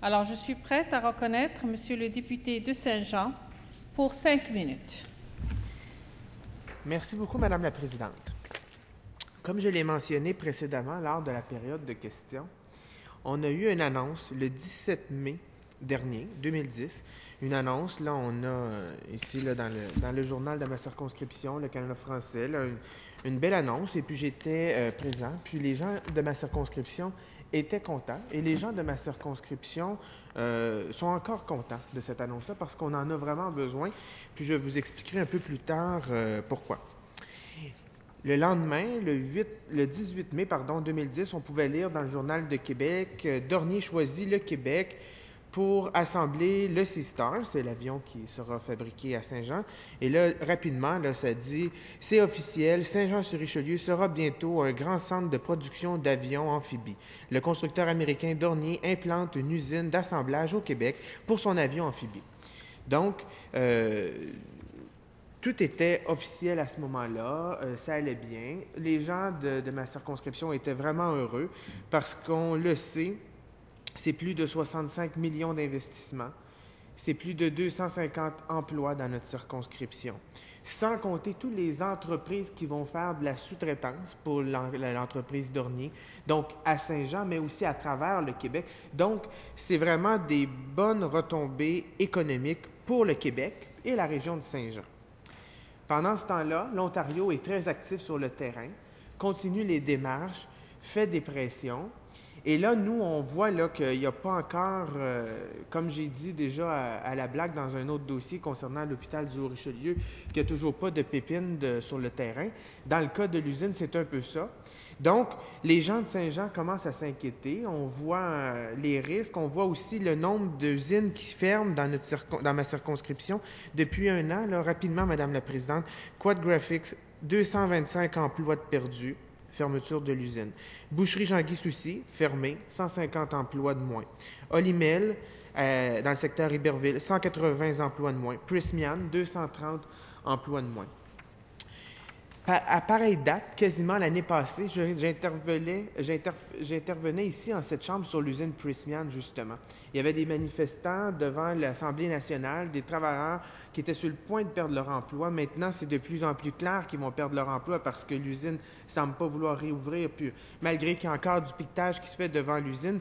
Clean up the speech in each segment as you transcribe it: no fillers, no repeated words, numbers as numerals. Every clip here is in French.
Alors, je suis prête à reconnaître Monsieur le député de Saint-Jean pour 5 minutes. Merci beaucoup, Madame la Présidente. Comme je l'ai mentionné précédemment lors de la période de questions, on a eu une annonce le 17 mai dernier, 2010. Une annonce, là, on a ici là, dans le journal de ma circonscription, le Canada français, là, une belle annonce. Et puis j'étais présent. Puis les gens de ma circonscription étaient contents. Et les gens de ma circonscription sont encore contents de cette annonce-là parce qu'on en a vraiment besoin. Puis je vous expliquerai un peu plus tard pourquoi. Le lendemain, le 18 mai 2010, on pouvait lire dans le Journal de Québec « Dornier choisit le Québec pour assembler le Sea Star », c'est l'avion qui sera fabriqué à Saint-Jean. Et là, rapidement, là, ça dit « C'est officiel, Saint-Jean-sur-Richelieu sera bientôt un grand centre de production d'avions amphibies. Le constructeur américain Dornier implante une usine d'assemblage au Québec pour son avion amphibie. » Donc, tout était officiel à ce moment-là, ça allait bien. Les gens de ma circonscription étaient vraiment heureux parce qu'on le sait, c'est plus de 65 millions d'investissements, c'est plus de 250 emplois dans notre circonscription, sans compter toutes les entreprises qui vont faire de la sous-traitance pour l'entreprise Dornier, donc à Saint-Jean, mais aussi à travers le Québec. Donc, c'est vraiment des bonnes retombées économiques pour le Québec et la région de Saint-Jean. Pendant ce temps-là, l'Ontario est très actif sur le terrain, continue les démarches, fait des pressions. Et là, nous, on voit là, qu'il n'y a pas encore, comme j'ai dit déjà à la blague dans un autre dossier concernant l'hôpital du Haut-Richelieu, qu'il n'y a toujours pas de pépines sur le terrain. Dans le cas de l'usine, c'est un peu ça. Donc, les gens de Saint-Jean commencent à s'inquiéter. On voit les risques. On voit aussi le nombre d'usines qui ferment dans ma circonscription. Depuis un an, là, rapidement, Madame la Présidente, Quad Graphics, 225 emplois de perdus. Fermeture de l'usine. Boucherie Jean-Guy Soucy, fermée, 150 emplois de moins. Olimel, dans le secteur Iberville, 180 emplois de moins. Prysmian, 230 emplois de moins. À pareille date, quasiment l'année passée, j'intervenais ici en cette chambre sur l'usine Prysmian, justement. Il y avait des manifestants devant l'Assemblée nationale, des travailleurs qui étaient sur le point de perdre leur emploi. Maintenant, c'est de plus en plus clair qu'ils vont perdre leur emploi parce que l'usine ne semble pas vouloir réouvrir. Puis, malgré qu'il y a encore du piquetage qui se fait devant l'usine,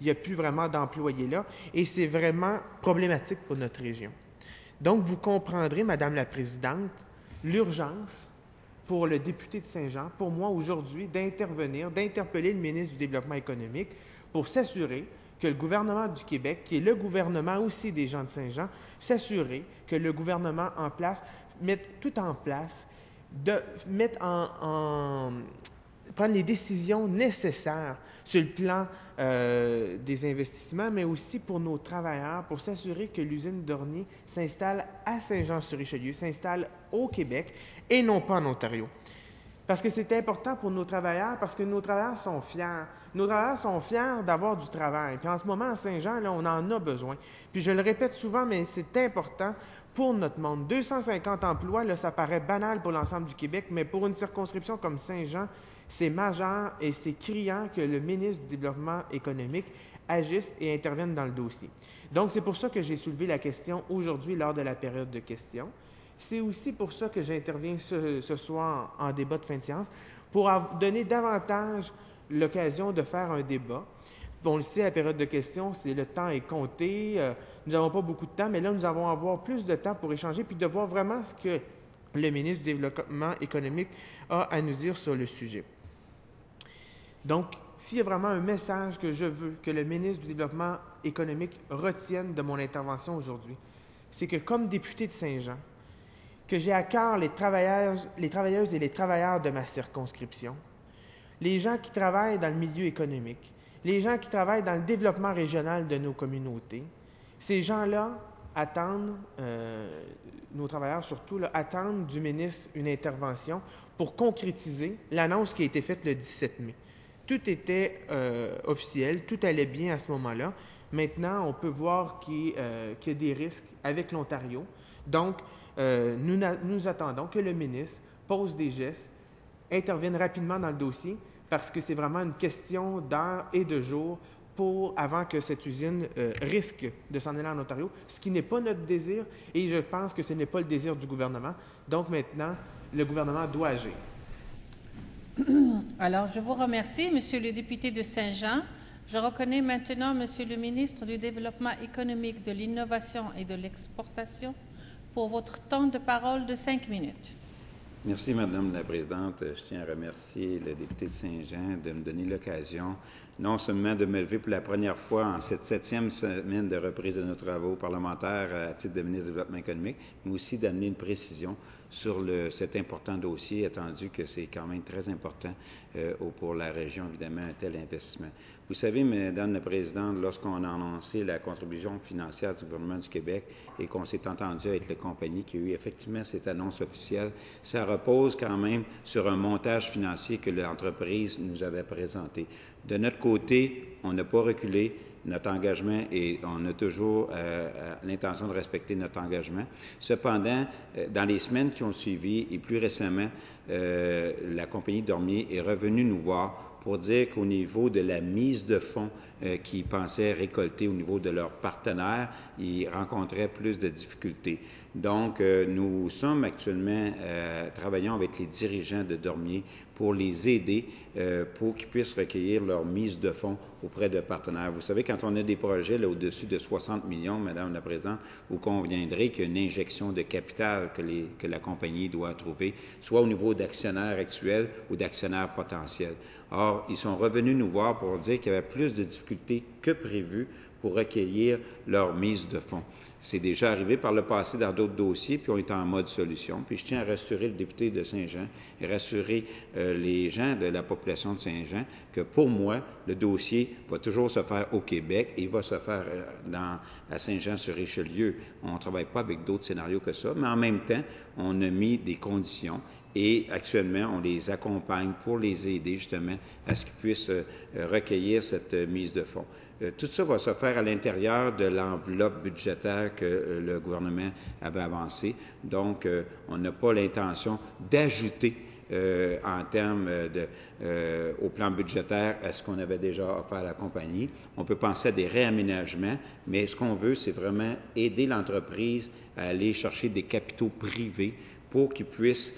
il n'y a plus vraiment d'employés là. Et c'est vraiment problématique pour notre région. Donc, vous comprendrez, Madame la Présidente, l'urgence pour le député de Saint-Jean, pour moi aujourd'hui, d'interpeller le ministre du Développement économique pour s'assurer que le gouvernement du Québec, qui est le gouvernement aussi des gens de Saint-Jean, s'assurer que le gouvernement en place mette tout en place, prendre les décisions nécessaires sur le plan des investissements, mais aussi pour nos travailleurs, pour s'assurer que l'usine Dornier s'installe à Saint-Jean-sur-Richelieu, s'installe au Québec et non pas en Ontario. Parce que c'est important pour nos travailleurs, parce que nos travailleurs sont fiers. Nos travailleurs sont fiers d'avoir du travail. Puis en ce moment, à Saint-Jean, là, on en a besoin. Puis je le répète souvent, mais c'est important pour notre monde. 250 emplois, là, ça paraît banal pour l'ensemble du Québec, mais pour une circonscription comme Saint-Jean, c'est majeur et c'est criant que le ministre du Développement économique agisse et intervienne dans le dossier. Donc, c'est pour ça que j'ai soulevé la question aujourd'hui lors de la période de questions. C'est aussi pour ça que j'interviens ce soir en débat de fin de séance, pour donner davantage l'occasion de faire un débat. On le sait, à la période de questions, le temps est compté. Nous n'avons pas beaucoup de temps, mais là, nous allons avoir plus de temps pour échanger puis de voir vraiment ce que le ministre du Développement économique a à nous dire sur le sujet. Donc, s'il y a vraiment un message que je veux que le ministre du Développement économique retienne de mon intervention aujourd'hui, c'est que comme député de Saint-Jean, que j'ai à cœur les travailleuses et les travailleurs de ma circonscription, les gens qui travaillent dans le milieu économique, les gens qui travaillent dans le développement régional de nos communautés. Ces gens-là attendent, nos travailleurs surtout, là, attendent du ministre une intervention pour concrétiser l'annonce qui a été faite le 17 mai. Tout était officiel, tout allait bien à ce moment-là. Maintenant, on peut voir qu'il y a des risques avec l'Ontario. Donc, nous attendons que le ministre pose des gestes, intervienne rapidement dans le dossier, parce que c'est vraiment une question d'heures et de jours avant que cette usine risque de s'en aller en Ontario, ce qui n'est pas notre désir et je pense que ce n'est pas le désir du gouvernement. Donc maintenant, le gouvernement doit agir. Alors, je vous remercie, Monsieur le député de Saint-Jean. Je reconnais maintenant Monsieur le ministre du Développement économique, de l'Innovation et de l'Exportation pour votre temps de parole de 5 minutes. Merci, Madame la Présidente. Je tiens à remercier le député de Saint-Jean de me donner l'occasion non seulement de me lever pour la première fois en cette 7e semaine de reprise de nos travaux parlementaires à titre de ministre du Développement économique, mais aussi d'amener une précision sur cet important dossier, attendu que c'est quand même très important pour la région, évidemment, un tel investissement. Vous savez, Madame la Présidente, lorsqu'on a annoncé la contribution financière du gouvernement du Québec et qu'on s'est entendu avec la compagnie qui a eu effectivement cette annonce officielle, ça repose quand même sur un montage financier que l'entreprise nous avait présenté. De notre côté, on n'a pas reculé notre engagement et on a toujours l'intention de respecter notre engagement. Cependant, dans les semaines qui ont suivi et plus récemment, la compagnie Dormier est revenue nous voir pour dire qu'au niveau de la mise de fonds qu'ils pensaient récolter au niveau de leurs partenaires, ils rencontraient plus de difficultés. Donc, nous sommes actuellement travaillons avec les dirigeants de Dormier pour les aider pour qu'ils puissent recueillir leur mise de fonds auprès de partenaires. Vous savez, quand on a des projets là, au-dessus de 60 millions, Madame la Présidente, vous conviendrez qu'il y a une injection de capital que la compagnie doit trouver, soit au niveau d'actionnaires actuels ou d'actionnaires potentiels. Or, ils sont revenus nous voir pour dire qu'il y avait plus de difficultés que prévu pour recueillir leur mise de fonds. C'est déjà arrivé par le passé dans d'autres dossiers, puis on est en mode solution. Puis je tiens à rassurer le député de Saint-Jean et rassurer les gens de la population de Saint-Jean que pour moi, le dossier va toujours se faire au Québec et il va se faire à Saint-Jean-sur-Richelieu. On ne travaille pas avec d'autres scénarios que ça, mais en même temps, on a mis des conditions. Et actuellement, on les accompagne pour les aider justement à ce qu'ils puissent recueillir cette mise de fonds. Tout ça va se faire à l'intérieur de l'enveloppe budgétaire que le gouvernement avait avancée. Donc, on n'a pas l'intention d'ajouter en termes au plan budgétaire à ce qu'on avait déjà offert à la compagnie. On peut penser à des réaménagements, mais ce qu'on veut, c'est vraiment aider l'entreprise à aller chercher des capitaux privés pour qu'ils puissent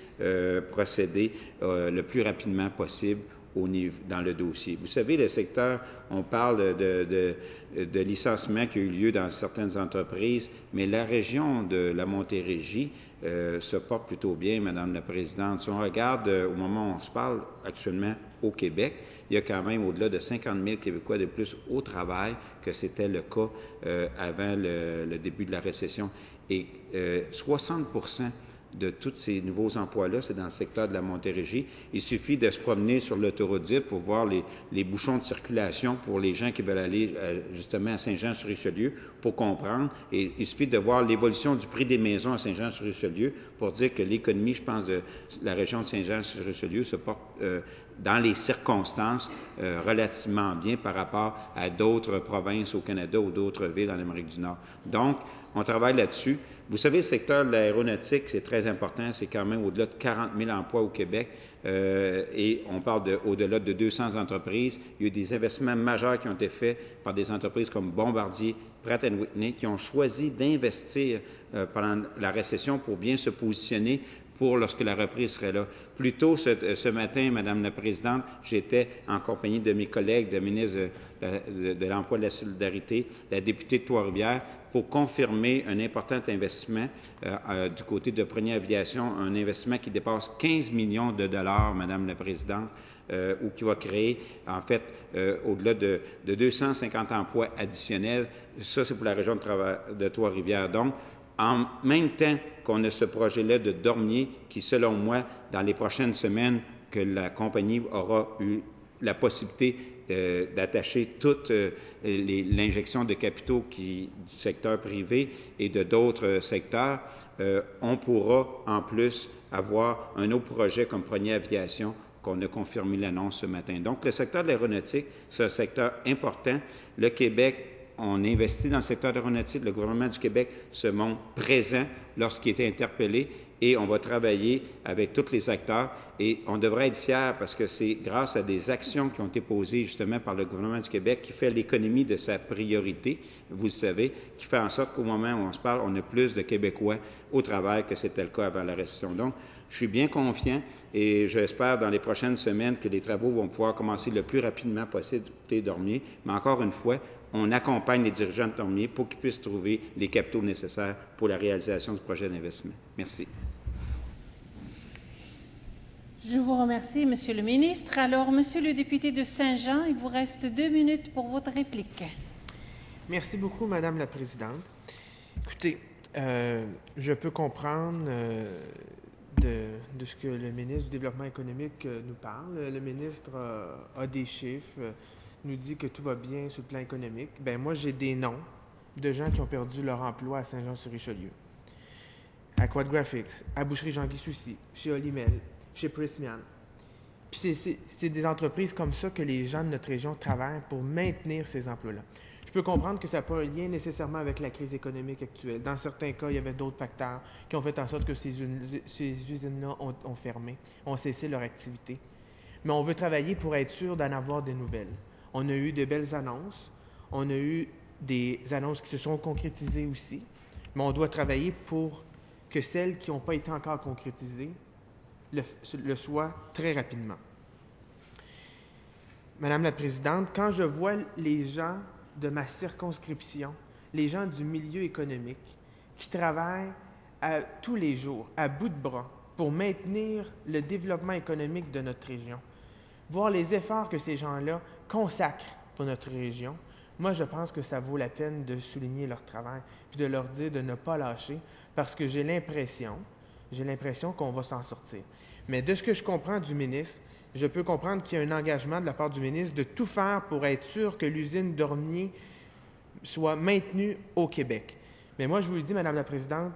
procéder le plus rapidement possible dans le dossier. Vous savez, le secteur, on parle de licenciements qui ont eu lieu dans certaines entreprises, mais la région de la Montérégie se porte plutôt bien, Madame la Présidente. Si on regarde au moment où on se parle actuellement au Québec, il y a quand même au-delà de 50 000 Québécois de plus au travail que c'était le cas avant le début de la récession. Et 60 de tous ces nouveaux emplois-là, c'est dans le secteur de la Montérégie. Il suffit de se promener sur l'autoroute 10 pour voir les bouchons de circulation pour les gens qui veulent aller justement à Saint-Jean-sur-Richelieu pour comprendre. Et il suffit de voir l'évolution du prix des maisons à Saint-Jean-sur-Richelieu pour dire que l'économie, je pense, de la région de Saint-Jean-sur-Richelieu se porte dans les circonstances relativement bien par rapport à d'autres provinces au Canada ou d'autres villes en Amérique du Nord. Donc, on travaille là-dessus. Vous savez, le secteur de l'aéronautique, c'est très important. C'est quand même au-delà de 40 000 emplois au Québec et on parle au-delà de 200 entreprises. Il y a eu des investissements majeurs qui ont été faits par des entreprises comme Bombardier, Pratt & Whitney, qui ont choisi d'investir pendant la récession pour bien se positionner pour lorsque la reprise serait là. Plus tôt ce matin, Madame la Présidente, j'étais en compagnie de mes collègues, de ministre de l'Emploi et de la Solidarité, la députée de Trois-Rivières, pour confirmer un important investissement du côté de Premier Aviation, un investissement qui dépasse 15 millions de dollars, Madame la Présidente, ou qui va créer, en fait, au-delà de 250 emplois additionnels. Ça, c'est pour la région de Trois-Rivières. Donc, en même temps qu'on a ce projet-là de Dormier, qui, selon moi, dans les prochaines semaines, que la compagnie aura eu la possibilité d'attacher toute l'injection de capitaux du secteur privé et de d'autres secteurs, on pourra en plus avoir un autre projet comme Premier Aviation qu'on a confirmé l'annonce ce matin. Donc, le secteur de l'aéronautique, c'est un secteur important. Le Québec, on investit dans le secteur aéronautique. Le gouvernement du Québec se montre présent lorsqu'il est interpellé et on va travailler avec tous les acteurs. Et on devrait être fiers parce que c'est grâce à des actions qui ont été posées justement par le gouvernement du Québec qui fait l'économie de sa priorité, vous le savez, qui fait en sorte qu'au moment où on se parle, on a plus de Québécois au travail que c'était le cas avant la récession. Donc, je suis bien confiant et j'espère dans les prochaines semaines que les travaux vont pouvoir commencer le plus rapidement possible côté Dormier. Mais encore une fois, on accompagne les dirigeants de Dormier pour qu'ils puissent trouver les capitaux nécessaires pour la réalisation du projet d'investissement. Merci. Je vous remercie, Monsieur le ministre. Alors, Monsieur le député de Saint-Jean, il vous reste 2 minutes pour votre réplique. Merci beaucoup, Madame la Présidente. Écoutez, je peux comprendre de ce que le ministre du Développement économique nous parle. Le ministre a des chiffres, nous dit que tout va bien sur le plan économique. Bien, moi, j'ai des noms de gens qui ont perdu leur emploi à Saint-Jean-sur-Richelieu, à Quad Graphics, à Boucherie Jean-Guy Soucy, chez Olimel, chez Prysmian. Puis c'est des entreprises comme ça que les gens de notre région travaillent pour maintenir ces emplois-là. Je peux comprendre que ça n'a pas un lien nécessairement avec la crise économique actuelle. Dans certains cas, il y avait d'autres facteurs qui ont fait en sorte que ces usines-là ont fermé, ont cessé leur activité. Mais on veut travailler pour être sûr d'en avoir des nouvelles. On a eu de belles annonces, on a eu des annonces qui se sont concrétisées aussi, mais on doit travailler pour que celles qui n'ont pas été encore concrétisées le soit très rapidement. Madame la Présidente, quand je vois les gens de ma circonscription, les gens du milieu économique qui travaillent tous les jours, à bout de bras, pour maintenir le développement économique de notre région, voir les efforts que ces gens-là consacrent pour notre région, moi, je pense que ça vaut la peine de souligner leur travail, puis de leur dire de ne pas lâcher, parce que j'ai l'impression qu'on va s'en sortir. Mais de ce que je comprends du ministre, je peux comprendre qu'il y a un engagement de la part du ministre de tout faire pour être sûr que l'usine Dormier soit maintenue au Québec. Mais moi, je vous le dis, Madame la Présidente,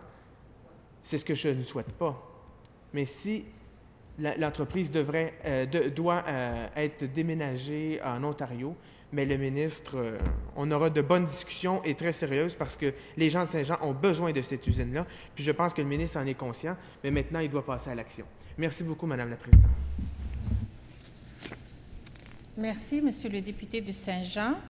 c'est ce que je ne souhaite pas. Mais si l'entreprise doit être déménagée en Ontario, mais le ministre, on aura de bonnes discussions et très sérieuses parce que les gens de Saint-Jean ont besoin de cette usine-là. Puis je pense que le ministre en est conscient, mais maintenant, il doit passer à l'action. Merci beaucoup, Madame la Présidente. Merci, Monsieur le député de Saint-Jean.